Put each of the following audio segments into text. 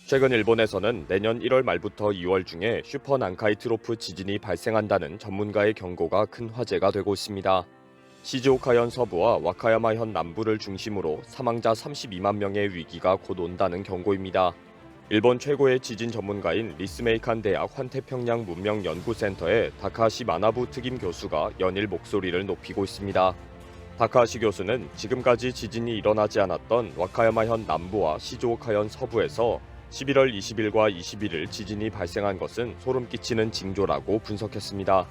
최근 일본에서는 내년 1월 말부터 2월 중에 슈퍼 난카이 트로프 지진이 발생한다는 전문가의 경고가 큰 화제가 되고 있습니다. 시즈오카현 서부와 와카야마현 남부를 중심으로 사망자 32만 명의 위기가 곧 온다는 경고입니다. 일본 최고의 지진 전문가인 리스메이칸 대학 환태평양 문명연구센터의 다카하시 마나부 특임 교수가 연일 목소리를 높이고 있습니다. 다카하시 교수는 지금까지 지진이 일어나지 않았던 와카야마현 남부와 시즈오카현 서부에서 11월 20일과 21일 지진이 발생한 것은 소름 끼치는 징조라고 분석했습니다.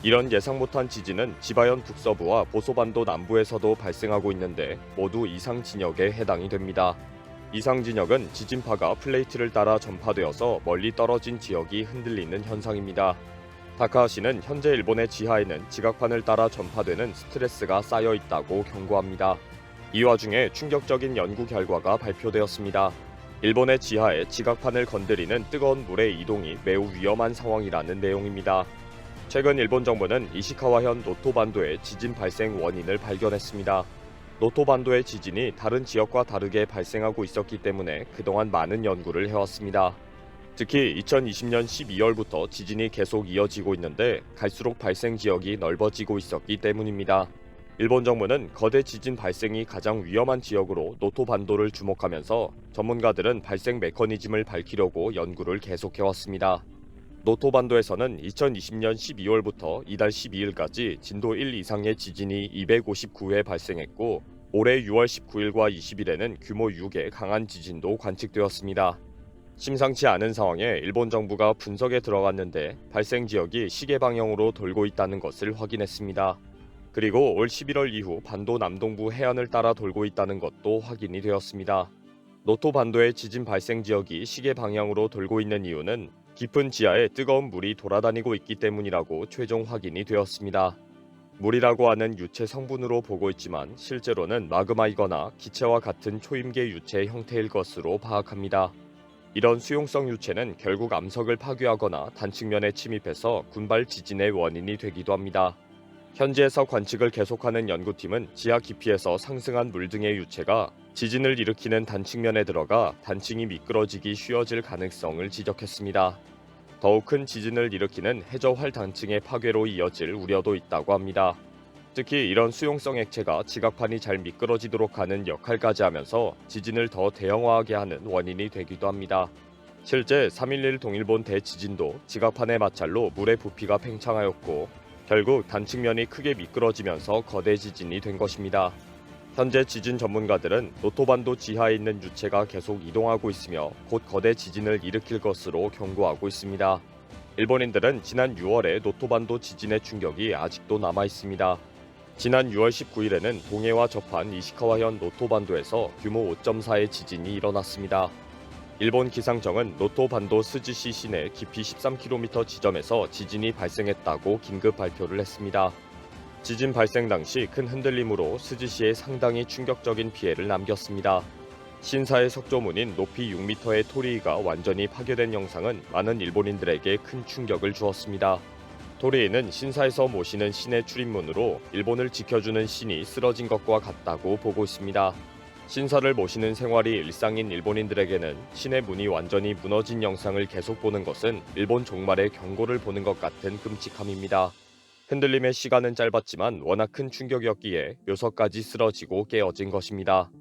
이런 예상 못한 지진은 지바현 북서부와 보소반도 남부에서도 발생하고 있는데 모두 이상 진역에 해당이 됩니다. 이상 진역은 지진파가 플레이트를 따라 전파되어서 멀리 떨어진 지역이 흔들리는 현상입니다. 다카하시는 현재 일본의 지하에는 지각판을 따라 전파되는 스트레스가 쌓여 있다고 경고합니다. 이 와중에 충격적인 연구 결과가 발표되었습니다. 일본의 지하에 지각판을 건드리는 뜨거운 물의 이동이 매우 위험한 상황이라는 내용입니다. 최근 일본 정부는 이시카와현 노토반도의 지진 발생 원인을 발견했습니다. 노토반도의 지진이 다른 지역과 다르게 발생하고 있었기 때문에 그동안 많은 연구를 해왔습니다. 특히 2020년 12월부터 지진이 계속 이어지고 있는데 갈수록 발생 지역이 넓어지고 있었기 때문입니다. 일본 정부는 거대 지진 발생이 가장 위험한 지역으로 노토반도를 주목하면서 전문가들은 발생 메커니즘을 밝히려고 연구를 계속해왔습니다. 노토반도에서는 2020년 12월부터 이달 12일까지 진도 1 이상의 지진이 259회 발생했고 올해 6월 19일과 20일에는 규모 6의 강한 지진도 관측되었습니다. 심상치 않은 상황에 일본 정부가 분석에 들어갔는데 발생 지역이 시계 방향으로 돌고 있다는 것을 확인했습니다. 그리고 올 11월 이후 반도 남동부 해안을 따라 돌고 있다는 것도 확인이 되었습니다. 노토 반도의 지진 발생 지역이 시계 방향으로 돌고 있는 이유는 깊은 지하에 뜨거운 물이 돌아다니고 있기 때문이라고 최종 확인이 되었습니다. 물이라고 하는 유체 성분으로 보고 있지만 실제로는 마그마이거나 기체와 같은 초임계 유체 형태일 것으로 파악합니다. 이런 수용성 유체는 결국 암석을 파괴하거나 단층면에 침입해서 군발 지진의 원인이 되기도 합니다. 현지에서 관측을 계속하는 연구팀은 지하 깊이에서 상승한 물 등의 유체가 지진을 일으키는 단층면에 들어가 단층이 미끄러지기 쉬워질 가능성을 지적했습니다. 더욱 큰 지진을 일으키는 해저활 단층의 파괴로 이어질 우려도 있다고 합니다. 특히 이런 수용성 액체가 지각판이 잘 미끄러지도록 하는 역할까지 하면서 지진을 더 대형화하게 하는 원인이 되기도 합니다. 실제 3.11 동일본 대지진도 지각판의 마찰로 물의 부피가 팽창하였고 결국 단층면이 크게 미끄러지면서 거대 지진이 된 것입니다. 현재 지진 전문가들은 노토반도 지하에 있는 유체가 계속 이동하고 있으며 곧 거대 지진을 일으킬 것으로 경고하고 있습니다. 일본인들은 지난 6월에 노토반도 지진의 충격이 아직도 남아 있습니다. 지난 6월 19일에는 동해와 접한 이시카와현 노토반도에서 규모 5.4의 지진이 일어났습니다. 일본 기상청은 노토반도 스즈시 시내 깊이 13km 지점에서 지진이 발생했다고 긴급 발표를 했습니다. 지진 발생 당시 큰 흔들림으로 스즈시에 상당히 충격적인 피해를 남겼습니다. 신사의 석조문인 높이 6m의 토리이가 완전히 파괴된 영상은 많은 일본인들에게 큰 충격을 주었습니다. 토리이는 신사에서 모시는 신의 출입문으로 일본을 지켜주는 신이 쓰러진 것과 같다고 보고 있습니다. 신사를 모시는 생활이 일상인 일본인들에게는 신의 문이 완전히 무너진 영상을 계속 보는 것은 일본 종말의 경고를 보는 것 같은 끔찍함입니다. 흔들림의 시간은 짧았지만 워낙 큰 충격이었기에 묘석까지 쓰러지고 깨어진 것입니다.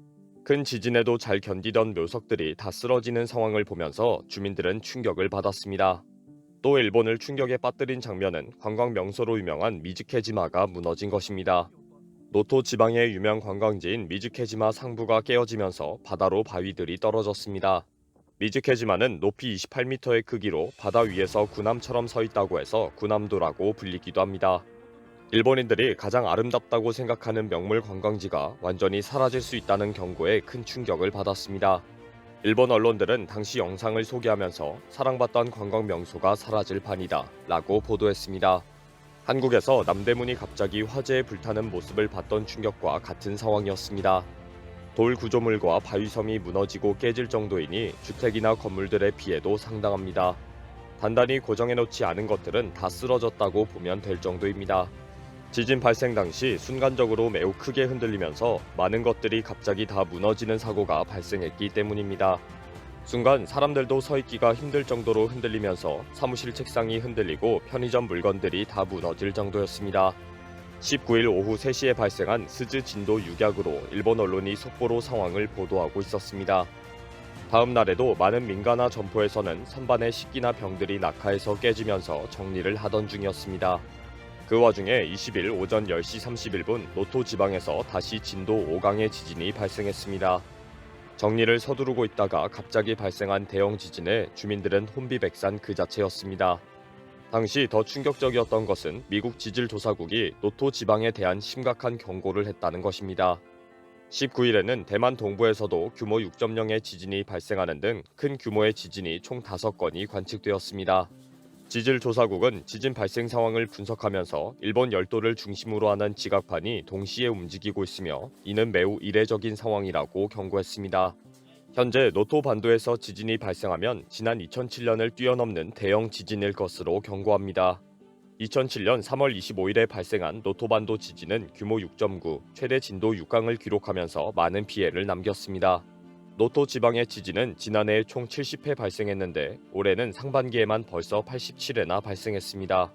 큰 지진에도 잘 견디던 묘석들이 다 쓰러지는 상황을 보면서 주민들은 충격을 받았습니다. 또 일본을 충격에 빠뜨린 장면은 관광 명소로 유명한 미즈케지마가 무너진 것입니다. 노토 지방의 유명 관광지인 미즈케지마 상부가 깨어지면서 바다로 바위들이 떨어졌습니다. 미즈케지마는 높이 28m의 크기로 바다 위에서 군함처럼 서 있다고 해서 군함도라고 불리기도 합니다. 일본인들이 가장 아름답다고 생각하는 명물 관광지가 완전히 사라질 수 있다는 경고에 큰 충격을 받았습니다. 일본 언론들은 당시 영상을 소개하면서 사랑받던 관광 명소가 사라질 판이다 라고 보도했습니다. 한국에서 남대문이 갑자기 화재에 불타는 모습을 봤던 충격과 같은 상황이었습니다. 돌 구조물과 바위섬이 무너지고 깨질 정도이니 주택이나 건물들의 피해도 상당합니다. 단단히 고정해놓지 않은 것들은 다 쓰러졌다고 보면 될 정도입니다. 지진 발생 당시 순간적으로 매우 크게 흔들리면서 많은 것들이 갑자기 다 무너지는 사고가 발생했기 때문입니다. 순간 사람들도 서 있기가 힘들 정도로 흔들리면서 사무실 책상이 흔들리고 편의점 물건들이 다 무너질 정도였습니다. 19일 오후 3시에 발생한 스즈 진도 6약으로 일본 언론이 속보로 상황을 보도하고 있었습니다. 다음 날에도 많은 민가나 점포에서는 선반에 식기나 병들이 낙하해서 깨지면서 정리를 하던 중이었습니다. 그 와중에 20일 오전 10시 31분 노토 지방에서 다시 진도 5강의 지진이 발생했습니다. 정리를 서두르고 있다가 갑자기 발생한 대형 지진에 주민들은 혼비백산 그 자체였습니다. 당시 더 충격적이었던 것은 미국 지질조사국이 노토 지방에 대한 심각한 경고를 했다는 것입니다. 19일에는 대만 동부에서도 규모 6.0의 지진이 발생하는 등 큰 규모의 지진이 총 5건이 관측되었습니다. 지질조사국은 지진 발생 상황을 분석하면서 일본 열도를 중심으로 하는 지각판이 동시에 움직이고 있으며 이는 매우 이례적인 상황이라고 경고했습니다. 현재 노토 반도에서 지진이 발생하면 지난 2007년을 뛰어넘는 대형 지진일 것으로 경고합니다. 2007년 3월 25일에 발생한 노토반도 지진은 규모 6.9, 최대 진도 6강을 기록하면서 많은 피해를 남겼습니다. 노토 지방의 지진은 지난해 총 70회 발생했는데 올해는 상반기에만 벌써 87회나 발생했습니다.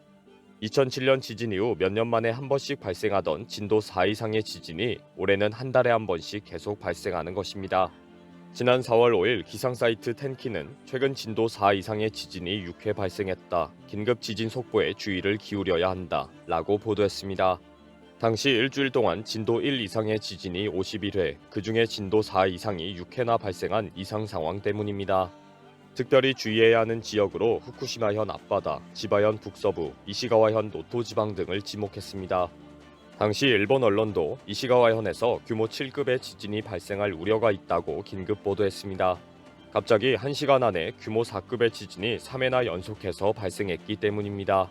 2007년 지진 이후 몇 년 만에 한 번씩 발생하던 진도 4 이상의 지진이 올해는 한 달에 한 번씩 계속 발생하는 것입니다. 지난 4월 5일 기상사이트 텐키는 최근 진도 4 이상의 지진이 6회 발생했다. 긴급 지진 속보에 주의를 기울여야 한다. 라고 보도했습니다. 당시 일주일 동안 진도 1 이상의 지진이 51회, 그중에 진도 4 이상이 6회나 발생한 이상 상황 때문입니다. 특별히 주의해야 하는 지역으로 후쿠시마현 앞바다, 지바현 북서부, 이시가와현 노토 지방 등을 지목했습니다. 당시 일본 언론도 이시가와현에서 규모 7급의 지진이 발생할 우려가 있다고 긴급 보도했습니다. 갑자기 1시간 안에 규모 4급의 지진이 3회나 연속해서 발생했기 때문입니다.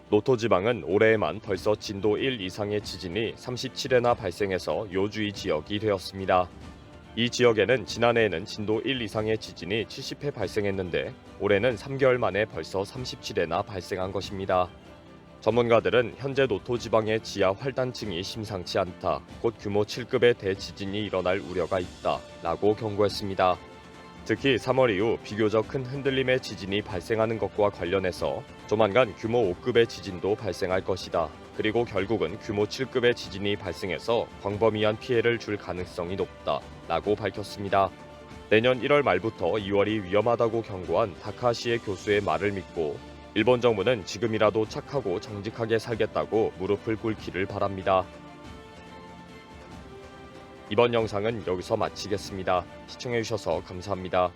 노토 지방은 올해에만 벌써 진도 1 이상의 지진이 37회나 발생해서 요주의 지역이 되었습니다. 이 지역에는 지난해에는 진도 1 이상의 지진이 70회 발생했는데 올해는 3개월 만에 벌써 37회나 발생한 것입니다. 전문가들은 현재 노토 지방의 지하 활단층이 심상치 않다. 곧 규모 7급의 대지진이 일어날 우려가 있다. 라고 경고했습니다. 특히 3월 이후 비교적 큰 흔들림의 지진이 발생하는 것과 관련해서 조만간 규모 5급의 지진도 발생할 것이다. 그리고 결국은 규모 7급의 지진이 발생해서 광범위한 피해를 줄 가능성이 높다. 라고 밝혔습니다. 내년 1월 말부터 2월이 위험하다고 경고한 다카시의 교수의 말을 믿고 일본 정부는 지금이라도 착하고 정직하게 살겠다고 무릎을 꿇기를 바랍니다. 이번 영상은 여기서 마치겠습니다. 시청해주셔서 감사합니다.